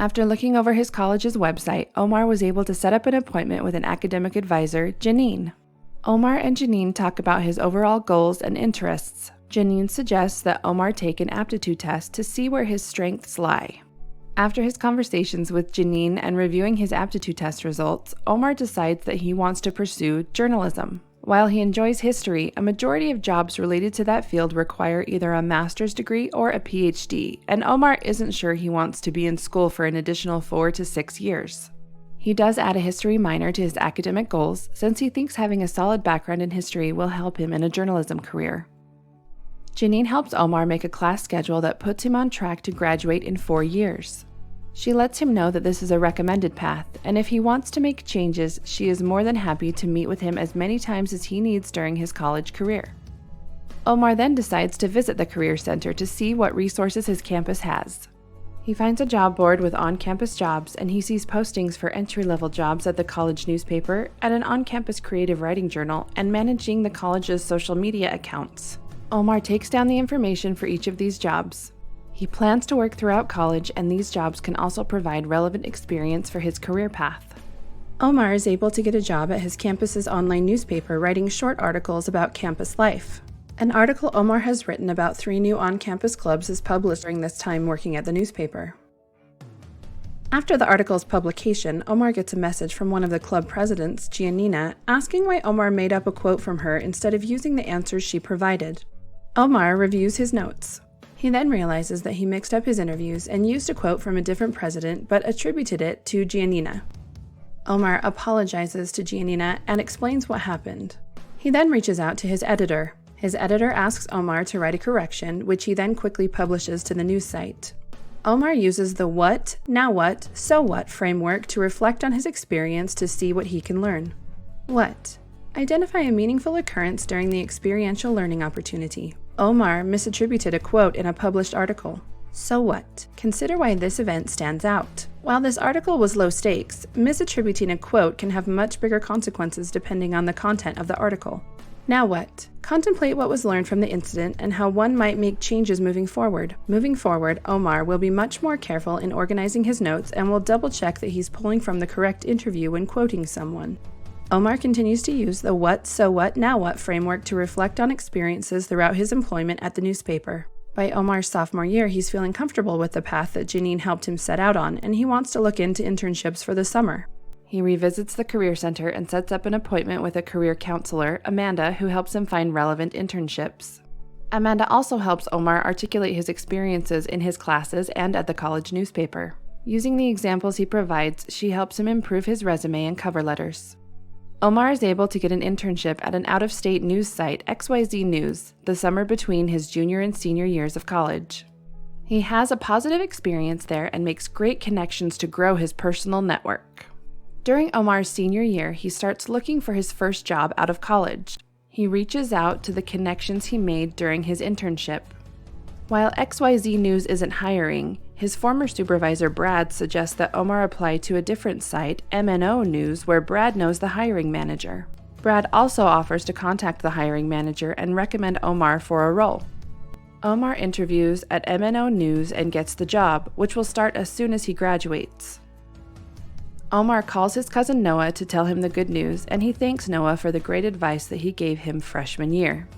After looking over his college's website, Omar was able to set up an appointment with an academic advisor, Janine. Omar and Janine talk about his overall goals and interests. Janine suggests that Omar take an aptitude test to see where his strengths lie. After his conversations with Janine and reviewing his aptitude test results, Omar decides that he wants to pursue journalism. While he enjoys history, a majority of jobs related to that field require either a master's degree or a PhD, and Omar isn't sure he wants to be in school for an additional 4 to 6 years. He does add a history minor to his academic goals, since he thinks having a solid background in history will help him in a journalism career. Janine helps Omar make a class schedule that puts him on track to graduate in 4 years. She lets him know that this is a recommended path, and if he wants to make changes, she is more than happy to meet with him as many times as he needs during his college career. Omar then decides to visit the Career Center to see what resources his campus has. He finds a job board with on-campus jobs, and he sees postings for entry-level jobs at the college newspaper, at an on-campus creative writing journal, and managing the college's social media accounts. Omar takes down the information for each of these jobs. He plans to work throughout college, and these jobs can also provide relevant experience for his career path. Omar is able to get a job at his campus's online newspaper writing short articles about campus life. An article Omar has written about 3 new on-campus clubs is published during this time working at the newspaper. After the article's publication, Omar gets a message from one of the club presidents, Giannina, asking why Omar made up a quote from her instead of using the answers she provided. Omar reviews his notes. He then realizes that he mixed up his interviews and used a quote from a different president but attributed it to Giannina. Omar apologizes to Giannina and explains what happened. He then reaches out to his editor. His editor asks Omar to write a correction, which he then quickly publishes to the news site. Omar uses the what, now what, so what framework to reflect on his experience to see what he can learn. What? Identify a meaningful occurrence during the experiential learning opportunity. Omar misattributed a quote in a published article. So what? Consider why this event stands out. While this article was low stakes, misattributing a quote can have much bigger consequences depending on the content of the article. Now what? Contemplate what was learned from the incident and how one might make changes moving forward. Moving forward, Omar will be much more careful in organizing his notes and will double-check that he's pulling from the correct interview when quoting someone. Omar continues to use the what, so what, now what framework to reflect on experiences throughout his employment at the newspaper. By Omar's sophomore year, he's feeling comfortable with the path that Janine helped him set out on, and he wants to look into internships for the summer. He revisits the Career Center and sets up an appointment with a career counselor, Amanda, who helps him find relevant internships. Amanda also helps Omar articulate his experiences in his classes and at the college newspaper. Using the examples he provides, she helps him improve his resume and cover letters. Omar is able to get an internship at an out-of-state news site, XYZ News, the summer between his junior and senior years of college. He has a positive experience there and makes great connections to grow his personal network. During Omar's senior year, he starts looking for his first job out of college. He reaches out to the connections he made during his internship. While XYZ News isn't hiring, his former supervisor Brad suggests that Omar apply to a different site, MNO News, where Brad knows the hiring manager. Brad also offers to contact the hiring manager and recommend Omar for a role. Omar interviews at MNO News and gets the job, which will start as soon as he graduates. Omar calls his cousin Noah to tell him the good news, and he thanks Noah for the great advice that he gave him freshman year.